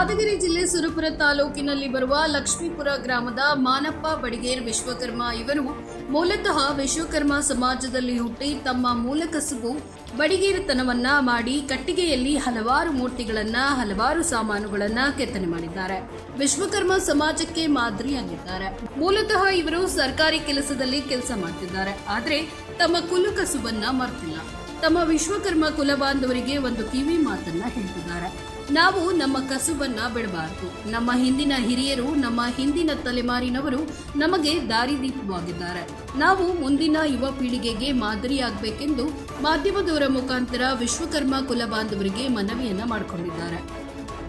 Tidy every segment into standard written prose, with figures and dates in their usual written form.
ಯಾದಗಿರಿ ಜಿಲ್ಲೆ ಸುರಪುರ ತಾಲೂಕಿನಲ್ಲಿ ಬರುವ ಲಕ್ಷ್ಮೀಪುರ ಗ್ರಾಮದ ಮಾನಪ್ಪ ಬಡಿಗೇರ್ ವಿಶ್ವಕರ್ಮ ಇವರು ಮೂಲತಃ ವಿಶ್ವಕರ್ಮ ಸಮಾಜದಲ್ಲಿ ಹುಟ್ಟಿ ತಮ್ಮ ಮೂಲ ಕಸುಬು ಬಡಿಗೇರತನವನ್ನ ಮಾಡಿ ಕಟ್ಟಿಗೆಯಲ್ಲಿ ಹಲವಾರು ಮೂರ್ತಿಗಳನ್ನ ಹಲವಾರು ಸಾಮಾನುಗಳನ್ನ ಕೆತ್ತನೆ ಮಾಡಿದ್ದಾರೆ. ವಿಶ್ವಕರ್ಮ ಸಮಾಜಕ್ಕೆ ಮಾದರಿಯಾಗಿದ್ದಾರೆ. ಮೂಲತಃ ಇವರು ಸರ್ಕಾರಿ ಕೆಲಸದಲ್ಲಿ ಕೆಲಸ ಮಾಡ್ತಿದ್ದಾರೆ. ಆದರೆ ತಮ್ಮ ಕುಲ ಕಸುಬನ್ನ ಮರ್ತಿಲ್ಲ. ತಮ್ಮ ವಿಶ್ವಕರ್ಮ ಕುಲ ಬಾಂಧವರಿಗೆ ಒಂದು ಕಿವಿ ಮಾತನ್ನ ಹೇಳ್ತಿದ್ದಾರೆ. ನಾವು ನಮ್ಮ ಕಸುಬನ್ನ ಬಿಡಬಾರದು. ನಮ್ಮ ಹಿಂದಿನ ಹಿರಿಯರು, ನಮ್ಮ ಹಿಂದಿನ ತಲೆಮಾರಿನವರು ನಮಗೆ ದಾರಿದೀಪವಾಗಿದ್ದಾರೆ. ನಾವು ಮುಂದಿನ ಯುವ ಪೀಳಿಗೆಗೆ ಮಾದರಿಯಾಗಬೇಕೆಂದು ಮಾಧ್ಯಮದವರ ಮುಖಾಂತರ ವಿಶ್ವಕರ್ಮ ಕುಲ ಬಾಂಧವರಿಗೆ ಮನವಿಯನ್ನ ಮಾಡಿಕೊಂಡಿದ್ದಾರೆ.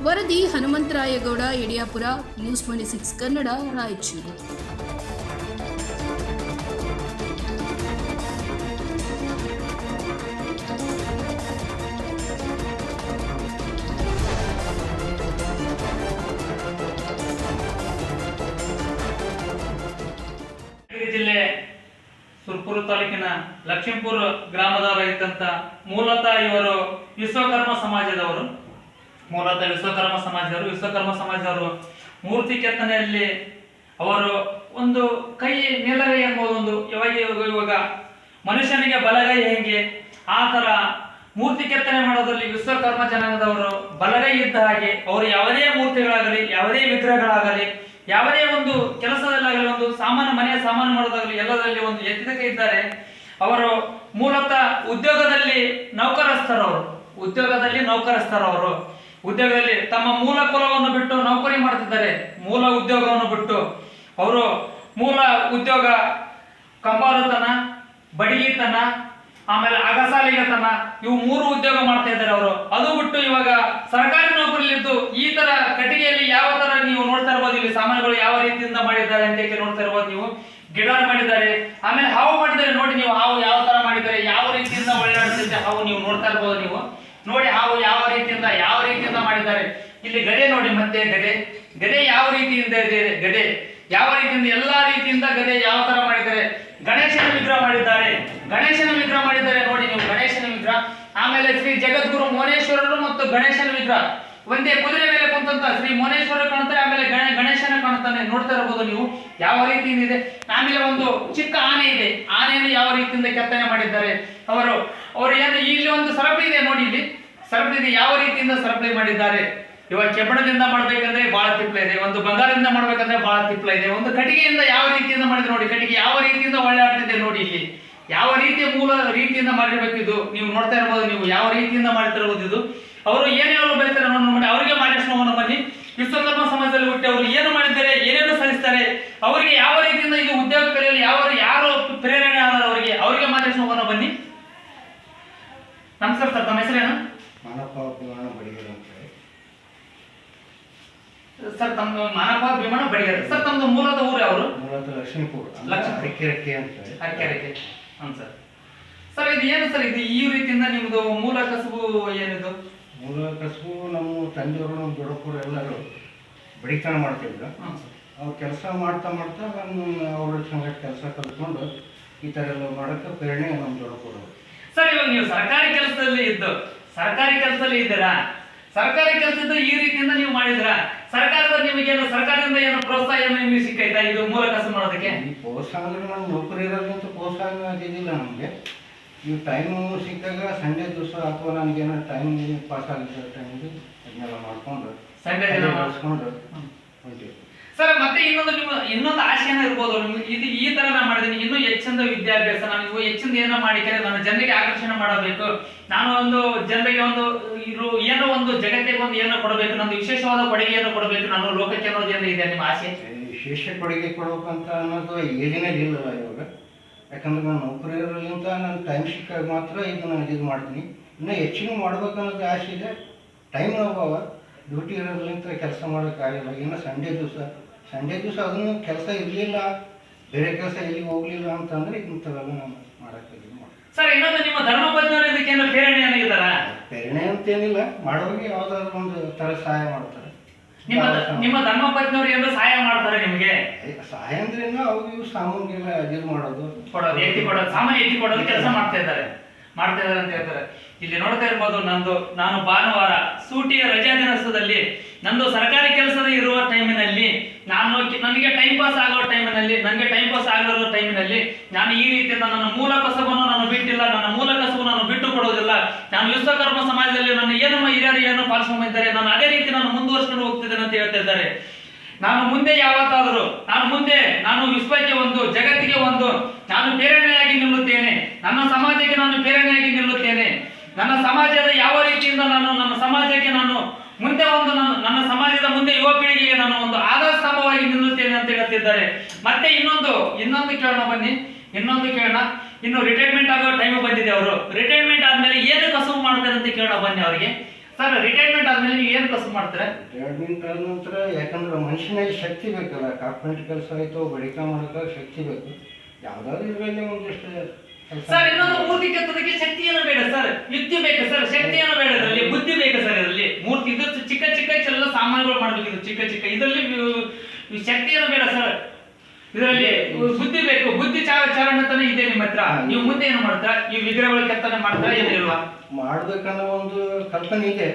ವರದಿ ಹನುಮಂತರಾಯಗೌಡ, ಯಡಿಯಾಪುರ, ನ್ಯೂಸ್ 26 ಕನ್ನಡ, ರಾಯಚೂರು. ಜಿಲ್ಲೆ ಸುರಪುರ ತಾಲೂಕಿನ ಲಕ್ಷ್ಮೀಪುರ ಗ್ರಾಮದವರಾಗಿದ್ದಂತ ಮೂಲತಃ ಇವರು ವಿಶ್ವಕರ್ಮ ಸಮಾಜದವರು. ವಿಶ್ವಕರ್ಮ ಸಮಾಜದವರು ಮೂರ್ತಿ ಕೆತ್ತನೆಯಲ್ಲಿ ಅವರು ಒಂದು ಕೈ ಮೇಲಗೈ ಎಂಬುದು ಒಂದು ಇವಾಗ ಮನುಷ್ಯನಿಗೆ ಬಲಗೈ ಹೆಂಗೆ ಆ ತರ ಮೂರ್ತಿ ಕೆತ್ತನೆ ಮಾಡೋದ್ರಲ್ಲಿ ವಿಶ್ವಕರ್ಮ ಜನಾಂಗದವರು ಬಲಗೈ ಇದ್ದ ಹಾಗೆ ಅವರು ಯಾವುದೇ ಮೂರ್ತಿಗಳಾಗಲಿ, ಯಾವುದೇ ವಿಗ್ರಹಗಳಾಗಲಿ, ಯಾವುದೇ ಒಂದು ಕೆಲಸದಲ್ಲಾಗಲಿ, ಒಂದು ಮನೆಯ ಸಾಮಾನು ಮಾಡೋದಾಗಲಿ ಎಲ್ಲದರಲ್ಲಿ ಒಂದು ಎತ್ತಿದ ಕೈ ಇದ್ದಾರೆ. ಅವರು ಮೂಲತಃ ಉದ್ಯೋಗದಲ್ಲಿ ನೌಕರಸ್ಥರವರು. ಉದ್ಯೋಗದಲ್ಲಿ ತಮ್ಮ ಮೂಲ ಕುಲವನ್ನು ಬಿಟ್ಟು ನೌಕರಿ ಮಾಡ್ತಿದ್ದಾರೆ. ಮೂಲ ಉದ್ಯೋಗವನ್ನು ಬಿಟ್ಟು ಅವರು ಮೂಲ ಉದ್ಯೋಗ ಕಂಬಾರತನ, ಬಡಿಗಿತನ, ಆಮೇಲೆ ಅಗಸಾಲಿಗತನ, ಇವು 3 ಉದ್ಯೋಗ ಮಾಡ್ತಾ ಇದ್ದಾರೆ ಅವರು. ಅದು ಬಿಟ್ಟು ಇವಾಗ ಸರ್ಕಾರಿ ನೌಕರಿಲಿದ್ದು ಈ ತರ ಕಟ್ಟಿಗೆಯಲ್ಲಿ ಯಾವ ತರ ನೀವು ನೋಡ್ತಾ ಇರ್ಬೋದು. ಇಲ್ಲಿ ಸಾಮಾನುಗಳು ಯಾವ ರೀತಿಯಿಂದ ಮಾಡಿದ್ದಾರೆ ಅಂತ ನೋಡ್ತಾ ಇರ್ಬೋದು ನೀವು. ಗಿಡಾರ್ ಮಾಡಿದ್ದಾರೆ, ಆಮೇಲೆ ಹಾವು ಮಾಡಿದ್ದಾರೆ. ನೋಡಿ ನೀವು ಹಾವು ಯಾವ ತರ ಮಾಡಿದ್ದಾರೆ, ಯಾವ ರೀತಿಯಿಂದ ಒಳ್ಳಾಡ್ತಿದ್ದೆ ಹಾವು ನೀವು ನೋಡ್ತಾ ಇರ್ಬೋದು. ನೀವು ನೋಡಿ ಹಾವು ಯಾವ ರೀತಿಯಿಂದ ಮಾಡಿದ್ದಾರೆ. ಇಲ್ಲಿ ಗದೆ ನೋಡಿ, ಮತ್ತೆ ಗದೆ ಯಾವ ರೀತಿಯಿಂದ ಇದೆ, ಗದೆ ಯಾವ ರೀತಿಯಿಂದ ಎಲ್ಲಾ ರೀತಿಯಿಂದ ಗದೆ ಯಾವ ತರ ಮಾಡಿದ್ದಾರೆ. ಗಣೇಶನ ವಿಗ್ರಹ ಮಾಡಿದ್ದಾರೆ ನೋಡಿ ನೀವು, ಗಣೇಶನ ವಿಗ್ರಹ. ಆಮೇಲೆ ಶ್ರೀ ಜಗದ್ಗುರು ಮೋನೇಶ್ವರರು ಮತ್ತು ಗಣೇಶನ ವಿಗ್ರಹ ಒಂದೇ ಕುದುರೆ ಮೇಲೆ ಕುಂತಂತ ಶ್ರೀ ಮೋನೇಶ್ವರ ಕಾಣ್ತಾರೆ. ಆಮೇಲೆ ಗಣೇಶನ ಕಾಣ್ತಾನೆ, ನೋಡ್ತಾ ಇರಬಹುದು ನೀವು ಯಾವ ರೀತಿ ಇದೆ. ಆಮೇಲೆ ಒಂದು ಚಿಕ್ಕ ಆನೆ ಇದೆ, ಆನೆಯನ್ನು ಯಾವ ರೀತಿಯಿಂದ ಕೆತ್ತನೆ ಮಾಡಿದ್ದಾರೆ ಅವರು. ಏನು ಇಲ್ಲಿ ಒಂದು ಸರಪಳಿ ಇದೆ ನೋಡಿ, ಇಲ್ಲಿ ಸರಪಳಿ ಇದೆ, ಯಾವ ರೀತಿಯಿಂದ ಸರಪಳಿ ಮಾಡಿದ್ದಾರೆ. ಇವಾಗ ಕೆಬ್ಬಣದಿಂದ ಮಾಡ್ಬೇಕಂದ್ರೆ ಬಹಳ ತಿಪ್ಪಲ ಇದೆ, ಒಂದು ಬಂಗಾರದಿಂದ ಮಾಡ್ಬೇಕಂದ್ರೆ ಬಹಳ ತಿಪ್ಪಲ ಇದೆ, ಒಂದು ಕಟ್ಟಿಗೆಯಿಂದ ಯಾವ ರೀತಿಯಿಂದ ಮಾಡಿದ್ರೆ ನೋಡಿ, ಕಟ್ಟಿಗೆ ಯಾವ ರೀತಿಯಿಂದ ಒಳ್ಳೆ ಆಗ್ತಿದೆ ನೋಡಿ. ಇಲ್ಲಿ ಯಾವ ರೀತಿಯ ಮೂಲ ರೀತಿಯಿಂದ ಮಾಡಿರ್ಬೇಕಿದು ನೀವು ನೋಡ್ತಾ ಇರ್ಬೋದು. ನೀವು ಯಾವ ರೀತಿಯಿಂದ ಮಾಡ್ತಿರ್ಬೋದು. ಇದು ಅವರು ಏನೇನು ಬೆಳಿತಾರೆ ನೋಡಿ, ಅವರಿಗೆ ಮಾರ್ಗದರ್ಶನವನ್ನು ಬನ್ನಿ. ವಿಶ್ವಕರ್ಮ ಸಮಾಜದಲ್ಲಿ ಹುಟ್ಟಿ ಅವರು ಏನು ಮಾಡಿದ್ದಾರೆ, ಏನೇನು ಸಲ್ಲಿಸ್ತಾರೆ, ಅವರಿಗೆ ಯಾವ ರೀತಿಯಿಂದ ಇದು ಉದ್ಯೋಗ ಕಲಿಯಲು ಯಾರು ಪ್ರೇರಣೆ ಆದ ಅವರಿಗೆ ಮಾರ್ಗದರ್ಶನವನ್ನು ಬನ್ನಿ. ನಮಸ್ಕಾರ ಸರ್, ತಮ್ಮ ಹೆಸರೇನು? ಮಾನಪ್ಪ ಬಡಿಗೇರ್ ಅಂತ ಹೇಳಿ ಸರ್. ತಮ್ಮ ಮಾನಪ್ಪ ಭೀಮಣ್ಣ ಬಡಿಗೇರ್ ಸರ್. ತಮ್ಮದು ಮೂಲದ ಊರು ಅವರು? ಮೂಲತಃ ಲಕ್ಷ್ಮೀಪುರ, ಅರಕೆರೆಕೆ ಅಂತ ಹೇಳಿ. ಅರಕೆರೆಕೆ. ಹ್ಞೂ ಸರ್. ಸರ್ ಇದು ಏನು ಸರ್, ಇದು ಈ ರೀತಿಯಿಂದ ನಿಮ್ಮದು ಮೂಲ ಕಸುಬು ಏನಿದು? ಮೂಲ ಕಸುಬು ನಮ್ಮ ತಂದೆಯವರು, ನಮ್ಮ ದೊಡ್ಡಪ್ಪರು ಎಲ್ಲರೂ ಬಡಿತನ ಮಾಡ್ತಿದ್ರು. ಅವ್ರು ಕೆಲಸ ಮಾಡ್ತಾ ಅವ್ರ ಸಂಗಡ ಕೆಲಸ ಕಲ್ತ್ಕೊಂಡು ಈ ಥರ ಎಲ್ಲ ಮಾಡೋಕ್ಕೆ ಪ್ರೇರಣೆ ನಮ್ಮ ದೊಡ್ಡಪ್ಪರು. ಸರ್ ಇವಾಗ ನೀವು ಸರ್ಕಾರಿ ಕೆಲಸದಲ್ಲಿ ಇದ್ದೀರಾ? ಸರ್ಕಾರಿ ಕೆಲಸದ ಈ ರೀತಿಯಿಂದ ನೀವು ಮಾಡಿದ್ರಾ? ನಿಮಗೇನು ಸರ್ಕಾರದಿಂದ ಏನು ಪ್ರೋತ್ಸಾಹ ನಿಮಗೆ ಸಿಕ್ಕೈತಾ ಇದು ಮೂಲ ಕಸುಬು ಮಾಡೋದಕ್ಕೆ? ಈ ಪ್ರೋತ್ಸಾಹ ಅಂದ್ರೆ ನಾವು ನೌಕರಿ ಇರೋದಂತ ಪ್ರೋತ್ಸಾಹ ಆಗಿದ್ದಿಲ್ಲ ನಮಗೆ. ಈ ಟೈಮು ಸಿಕ್ಕಾಗ ಸಂಡೇ ದಿವಸ ಅಥವಾ ನನಗೇನೋ ಟೈಮ್ ಪಾಸ್ ಆಗಿದ್ದ ಟೈಮಿಗೆ ಅದನ್ನೆಲ್ಲ ಮಾಡ್ಕೊಂಡು ಸಂಡೇ ಮಾಡಿಸ್ಕೊಂಡು ಹೊಂಟಿವಿ. ಸರ್ ಮತ್ತೆ ಇನ್ನೊಂದು ಆಸೆ ಏನೋ ಇರ್ಬೋದು ನಿಮ್ಗೆ, ಇದು ಈ ತರ ನಾ ಮಾಡಿದೀನಿ, ಇನ್ನೂ ಹೆಚ್ಚಿನ ವಿದ್ಯಾಭ್ಯಾಸ, ನಾನು ಹೆಚ್ಚಿನ ಏನೋ ಮಾಡಿದರೆ ನಾನು ಜನರಿಗೆ ಆಕರ್ಷಣೆ ಮಾಡಬೇಕು, ನಾನು ಒಂದು ಜನರಿಗೆ ಏನೋ ಒಂದು ಜಗತ್ತಿಗೆ ಒಂದು ಏನೋ ಕೊಡಬೇಕು, ನಂದು ವಿಶೇಷವಾದ ಕೊಡುಗೆಯನ್ನು ಕೊಡಬೇಕು ನಾನು ಲೋಕಕ್ಕೆ ಅನ್ನೋದು ಏನೋ ಇದೆ ನಿಮ್ಮ ಆಸೆ? ವಿಶೇಷ ಕೊಡುಗೆ ಕೊಡ್ಬೇಕಂತ ಅನ್ನೋದು ಏಜಿನೇ ಇಲ್ಲಲ್ಲ ಇವಾಗ. ಯಾಕಂದ್ರೆ ನಾನು ನೌಕರಿ ಇರೋದ್ರಿಂದ ನಾನು ಟೈಮ್ ಸಿಕ್ಕಾಗ ಮಾತ್ರ ನಾನು ಇದು ಮಾಡ್ತೀನಿ. ಇನ್ನೂ ಹೆಚ್ಚಿನ ಮಾಡ್ಬೇಕನ್ನೋದು ಆಸೆ ಇದೆ. ಟೈಮ್ ಅಭಾವ, ಡ್ಯೂಟಿ ಇರೋದ್ರಿಂದ ಕೆಲಸ ಮಾಡೋಕ್ಕಾಗಿಲ್ಲ. ಇನ್ನು ಸಂಡೇ ದಿವಸ ಅದನ್ನು ಕೆಲಸ ಇರಲಿಲ್ಲ, ಬೇರೆ ಕೆಲಸ ಎಲ್ಲಿಗೆ ಹೋಗ್ಲಿಲ್ಲ ಅಂತಂದ್ರೆ ಇಂಥವೆಲ್ಲ ನಾನು ಮಾಡೋಕ್ಕೆ ಸರ್. ಇನ್ನೊಂದು ನಿಮ್ಮ ಧರ್ಮಪತ್ನಿಯವರು ಇದಕ್ಕೇನು ಪ್ರೇರಣೆ ಏನಾಗಿದ್ದಾರ? ಪ್ರೇರಣೆ ಅಂತೇನಿಲ್ಲ, ಮಾಡೋರಿಗೆ ಯಾವ್ದಾದ್ರು ಒಂದು ಥರ ಸಹಾಯ ಮಾಡ್ತಾರೆ. ನಿಮ್ಮ ಧರ್ಮಪತ್ನಿಯವರು ಏನು ಸಹಾಯ ಮಾಡ್ತಾರೆ ನಿಮಗೆ? ಸಹಾಯ ಅಂದ್ರೆ ಅವು ಸಾಮಾನ್ಗೆಲ್ಲ ಇದು ಮಾಡೋದು, ಸಾಮಾನ್ಯ ಎತ್ತಿ ಕೊಡೋದು ಕೆಲಸ ಮಾಡ್ತಾ ಇದ್ದಾರೆ. ಮಾಡ್ತಾ ಇದ್ದಾರೆ ಅಂತ ಹೇಳ್ತಾರೆ. ಇಲ್ಲಿ ನೋಡ್ತಾ ಇರ್ಬೋದು, ನಾನು ಭಾನುವಾರ ಸೂಟಿಯ ರಜಾ ದಿನದಲ್ಲಿ ನಂದು ಸರ್ಕಾರಿ ಕೆಲಸದ ಇರುವ ಟೈಮಿನಲ್ಲಿ ನನಗೆ ಟೈಮ್ ಪಾಸ್ ಆಗೋ ಟೈಮಿನಲ್ಲಿ ನಾನು ಈ ರೀತಿಯಿಂದ ನನ್ನ ಮೂಲ ಕಸಬನ್ನು ನಾನು ಬಿಟ್ಟಿಲ್ಲ, ನನ್ನ ಮೂಲ ಕಸಬು ನಾನು ಬಿಟ್ಟು ಕೊಡೋದಿಲ್ಲ. ನಾನು ವಿಶ್ವಕರ್ಮ ಸಮಾಜದಲ್ಲಿ ನನ್ನ ಹಿರಿಯರು ಏನು ಪಾಲಿಸ್ಕೊಂಡಿದ್ದಾರೆ, ನಾನು ಅದೇ ರೀತಿ ನಾನು ಮುಂದುವರಿಸಿಕೊಂಡು ಹೋಗ್ತಿದ್ದೇನೆ ಅಂತ ಹೇಳ್ತಾ ಇದ್ದಾರೆ. ನಾನು ಮುಂದೆ ಯಾವತ್ತಾದರೂ ನಾನು ವಿಶ್ವಕ್ಕೆ ಒಂದು, ಜಗತ್ತಿಗೆ ಒಂದು ನಾನು ಪ್ರೇರಣೆಯಾಗಿ ನಿಲ್ಲುತ್ತೇನೆ. ನನ್ನ ಸಮಾಜಕ್ಕೆ ನಾನು ಪ್ರೇರಣೆಯಾಗಿ ನಿಲ್ಲುತ್ತೇನೆ. ನನ್ನ ಸಮಾಜದ ಯಾವ ರೀತಿಯಿಂದ ನನ್ನ ಸಮಾಜಕ್ಕೆ ನಾನು ಮುಂದೆ ನನ್ನ ಸಮಾಜದ ಮುಂದೆ ಯುವ ಪೀಳಿಗೆಗೆ ನಾನು ಒಂದು ಆಧಾರ ಸ್ತಂಭವಾಗಿ ನಿಲ್ಲುತ್ತೇನೆ ಅಂತ ಹೇಳ್ತಿದ್ದಾರೆ. ಮತ್ತೆ ಇನ್ನೊಂದು ಕೇಳೋಣ ಬನ್ನಿ, ಇನ್ನು ರಿಟೈರ್ಮೆಂಟ್ ಆಗೋ ಟೈಮ್ ಬಂದಿದೆ. ಅವರು ರಿಟೈರ್ಮೆಂಟ್ ಆದ್ಮೇಲೆ ಏನು ಕಸುಬು ಮಾಡ್ತಾರೆ ಅಂತ ಕೇಳೋಣ ಬನ್ನಿ ಅವರಿಗೆ. ಸರ್, ರಿಟೈರ್ಮೆಂಟ್ ಆದ್ಮೇಲೆ ನೀವು ಏನು ಕಸುಬು ಮಾಡ್ತಾರೆ? ರಿಟೈರ್ಮೆಂಟ್ ಆದ ನಂತರ ಯಾಕಂದ್ರೆ ಮನುಷ್ಯನಿಗೆ ಶಕ್ತಿ ಬೇಕಲ್ಲ, ಕಾರ್ಪೆಂಟ್ ಕೆಲಸ ಆಯಿತು, ಬಡಿಕ ಮಾಡೋಕೆ ಶಕ್ತಿ ಬೇಕು. ಯಾವುದಾದ್ರು ಇದರಲ್ಲಿ ಒಂದಿಷ್ಟು ಸರ್, ಇನ್ನೊಂದು ಮೂರ್ತಿ ಕೆತ್ತೋದಕ್ಕೆ ಶಕ್ತಿ ಏನು ಬೇಡ ಸರ್, ಯುಕ್ತಿ ಬೇಕು ಸರ್, ಶಕ್ತಿ ಏನು ಬೇಡ, ಇದರಲ್ಲಿ ಬುದ್ಧಿ ಬೇಕು ಸರ್. ಇದರಲ್ಲಿ ಮೂರ್ತಿ ಇದು ಚಿಕ್ಕ ಎಲ್ಲ ಸಾಮಾನುಗಳು ಮಾಡಬೇಕು, ಚಿಕ್ಕ ಇದರಲ್ಲಿ ಶಕ್ತಿ ಏನು ಬೇಡ ಸರ್, ಇದರಲ್ಲಿ ಬುದ್ಧಿ ಬೇಕು. ಬುದ್ಧಿ ಚಾರಣತನ ಇದೆ ನಿಮ್ಮ ಹತ್ರ. ನೀವು ಮುಂದೆ ಏನು ಮಾಡ್ತಾ ಈ ವಿಗ್ರಹಗಳ ಕೆತ್ತನೆ ಮಾಡ್ತಾ ಏನು ಇಲ್ವಾ? ಮಾಡ್ಬೇಕನ್ನೋ ಒಂದು ಕಲ್ಪನೆ ಇದೆ,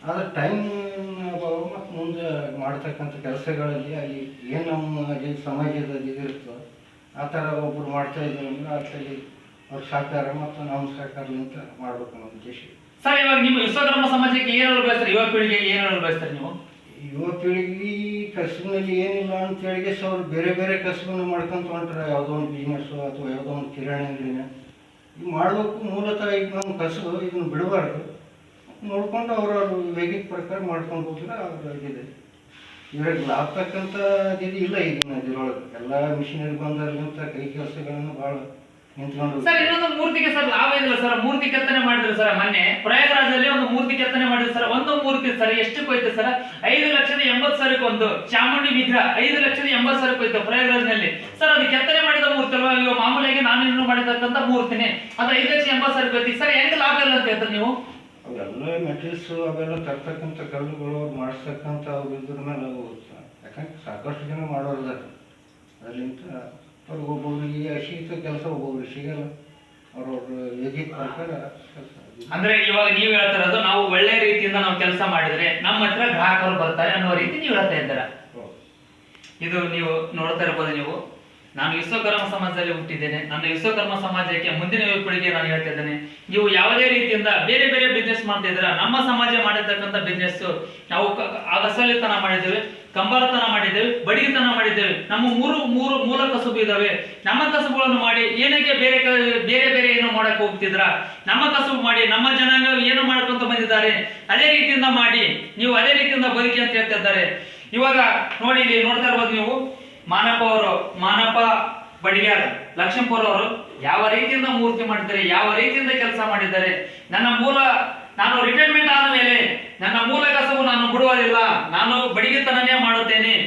ಆದ್ರೆ ಟೈಮ್ ಮತ್ತು ಮುಂದೆ ಮಾಡ್ತಕ್ಕಂಥ ಕೆಲಸಗಳಲ್ಲಿ ಅಲ್ಲಿ ಏನು ನಮ್ಮ ಸಮಾಜದಲ್ಲಿ ಇದಿರ್ತೋ ಆ ಥರ ಒಬ್ಬರು ಮಾಡ್ತಾ ಇದ್ದೀವಿ ಅಂದ್ರೆ ಅದರಲ್ಲಿ ಅವ್ರ ಸಹಕಾರ ಮತ್ತು ನಮ್ಮ ಸಹಕಾರಲಿಂತ ಮಾಡ್ಬೇಕು ಅನ್ನೋ ಉದ್ದೇಶ. ಸರ್, ಇವಾಗ ನಿಮ್ಮ ವಿಶ್ವಕರ್ಮ ಸಮಾಜಕ್ಕೆ ಏನು ಬಯಸ್ತಾರೆ, ಯುವ ಪೀಳಿಗೆಗೆ ಏನು ಬಯಸ್ತಾರೆ ನೀವು? ಯುವ ಪೀಳಿಗೆ ಕಸುಬಿನಲ್ಲಿ ಏನಿಲ್ಲ ಅಂತೇಳಿ ಅವ್ರು ಬೇರೆ ಕಸುಬನ್ನು ಮಾಡ್ಕೊಂತ ಹೊಂಟ್ರೆ, ಯಾವುದೋ ಒಂದು ಬಿಸ್ನೆಸ್ಸು ಅಥವಾ ಯಾವುದೋ ಒಂದು ಕಿರಾಣಿ ಅಂಗಡಿನ ಈಗ ಮಾಡಬೇಕು. ಮೂಲತಃ ಈಗ ನಮ್ಮ ಕಸುಬು ಇದನ್ನು ಬಿಡಬಾರ್ದು, ನೋಡ್ಕೊಂಡು ಅವ್ರವ್ರ ವೇಗಿದ ಪ್ರಕಾರ ಮಾಡ್ಕೊಂಡು ಹೋದ್ರೆ ಅವ್ರ ಇದಿದೆ. ಇವ್ರಿಗೆ ಲಾಭ ತಕ್ಕಂಥ ಇದು ಇಲ್ಲ ಈಗಿನ ಇದ್ರೊಳಗೆ. ಎಲ್ಲ ಮಿಷಿನರಿ ಬಂದಾಗಿಂತ ಕೈ ಕೆಲಸಗಳನ್ನು ಭಾಳ ನಿಂತ್ಕೊಂಡು. ಸರ್, ಇನ್ನೊಂದು ಮೂರ್ತಿಗೆ ಸರ್ ಲಾಭ ಇಲ್ಲ ಸರ್. ಮೂರ್ತಿ ಕೆತ್ತನೆ ಮಾಡಿದ್ರು ಸರ್, ಮೊನ್ನೆ ಪ್ರಯಾಗರಾಜಲ್ಲಿ ಒಂದು ಮೂರ್ತಿ ಕೆತ್ತನೆ ಮಾಡಿದ್ರು ಸರ್. ಒಂದು ಮೂರ್ತಿ ಸರ್ ಎಷ್ಟು ಹೋಯ್ತು ಸರ್? 5,80,000 ಒಂದು ಚಾಮುಂಡಿ ವಿಗ್ರಹ 5,80,000 ಹೋಯ್ತು ಪ್ರಯಾಗರಾಜ್ನಲ್ಲಿ ಸರ್. ಅದು ಕೆತ್ತನೆ ಮಾಡಿದ ಮೂರ್ತಿ ಅಲ್ವಾ? ಇವಾಗ ಮಾಮೂಲಿಯಾಗಿ ನಾನು ಇನ್ನೂ ಮಾಡಿರ್ತಕ್ಕಂಥ ಮೂರ್ತಿನೇ, ಅದು 5,80,000 ಹೋಯ್ತು ಸರ್. ಹೆಂಗ್ ಲಾಭ ಇಲ್ಲ ಅಂತ ಹೇಳ್ತಾರೆ ನೀವು? ಅವೆಲ್ಲ ಮೆಟೀರಿಯಲ್ಸು ಅವೆಲ್ಲ ತರ್ತಕ್ಕಂಥ ಕಲ್ಲುಗಳು ಅವ್ರು ಮಾಡಿಸ್ತಕ್ಕಂಥ ಅವ್ರು ಇದ್ರ ಮೇಲೆ ಹೋಗುತ್ತೆ. ಯಾಕಂದ್ರೆ ಸಾಕಷ್ಟು ಜನ ಮಾಡೋರಿದ್ದಾರೆ. ಅದರಿಂದ ಅವ್ರಿಗೆ ಒಬ್ಬೊಬ್ರಿಗೆ ಸಿಗ್ತ ಕೆಲಸ, ಒಬ್ಬೊಬ್ರಿಗೆ ಸಿಗಲ್ಲ. ಅವ್ರವ್ರ ಯೋಗ್ಯ ಪ್ರಕಾರ ಕೆಲಸ. ಅಂದ್ರೆ ಇವಾಗ ನೀವು ಹೇಳ್ತಿರೋದು, ನಾವು ಒಳ್ಳೆ ರೀತಿಯಿಂದ ನಾವು ಕೆಲಸ ಮಾಡಿದ್ರೆ ನಮ್ಮ ಹತ್ರ ಗ್ರಾಹಕರು ಬರ್ತಾರೆ ಅನ್ನೋ ರೀತಿ ನೀವು ಹೇಳ್ತಾ ಇದ್ದೀರಾ. ಇದು ನೀವು ನೋಡ್ತಾ ಇರ್ಬೋದು. ನೀವು ನಾನು ವಿಶ್ವಕರ್ಮ ಸಮಾಜದಲ್ಲಿ ಹುಟ್ಟಿದ್ದೇನೆ. ನನ್ನ ವಿಶ್ವಕರ್ಮ ಸಮಾಜಕ್ಕೆ ಮುಂದಿನ ಪೀಳಿಗೆ ನಾನು ಹೇಳ್ತಾ ಇದ್ದೇನೆ, ನೀವು ಯಾವುದೇ ರೀತಿಯಿಂದ ಬೇರೆ ಬಿಸ್ನೆಸ್ ಮಾಡ್ತಾ ಇದ್ದೀರಾ. ನಮ್ಮ ಸಮಾಜ ಮಾಡಿರ್ತಕ್ಕಂಥ ಬಿಸ್ನೆಸ್ ನಾವು ಅಗಸಲಿತನ ಮಾಡಿದ್ದೇವೆ, ಕಂಬಾರತನ ಮಾಡಿದ್ದೇವೆ, ಬಡಿಗೆತನ ಮಾಡಿದ್ದೇವೆ. ನಮ್ಮ ಮೂರು ಮೂಲ ಕಸುಬು ಇದಾವೆ. ನಮ್ಮ ಕಸುಬುಗಳನ್ನು ಮಾಡಿ ಏನಕ್ಕೆ ಬೇರೆ ಏನು ಮಾಡಕ್ಕೆ ಹೋಗ್ತಿದ್ರ? ನಮ್ಮ ಕಸುಬು ಮಾಡಿ ನಮ್ಮ ಜನಾಂಗ ಏನು ಮಾಡ್ಕೊಂತ ಬಂದಿದ್ದಾರೆ ಅದೇ ರೀತಿಯಿಂದ ಮಾಡಿ, ನೀವು ಅದೇ ರೀತಿಯಿಂದ ಬದುಕಿ ಅಂತ ಹೇಳ್ತಾ ಇದ್ದಾರೆ. ಇವಾಗ ನೋಡಿ, ಇಲ್ಲಿ ನೋಡ್ತಾ ಇರ್ಬೋದು ನೀವು, ಮಾನಪ್ಪ ಬಡಿಗ್ಯಾರ್ ಲಕ್ಷ್ಮೀಪುರ ಅವರು ಯಾವ ರೀತಿಯಿಂದ ಮೂರ್ತಿ ಮಾಡಿದ್ದಾರೆ, ಯಾವ ರೀತಿಯಿಂದ ಕೆಲಸ ಮಾಡಿದ್ದಾರೆ. ನಾನು ರಿಟೈರ್ಮೆಂಟ್ ಆದ ಮೇಲೆ ನನ್ನ ಮೂಲ ಕಸಬು ನಾನು ಬಿಡುವುದಿಲ್ಲ, ನಾನು ಬಡಿಗೆತನನೇ ಮಾಡುತ್ತೇನೆ.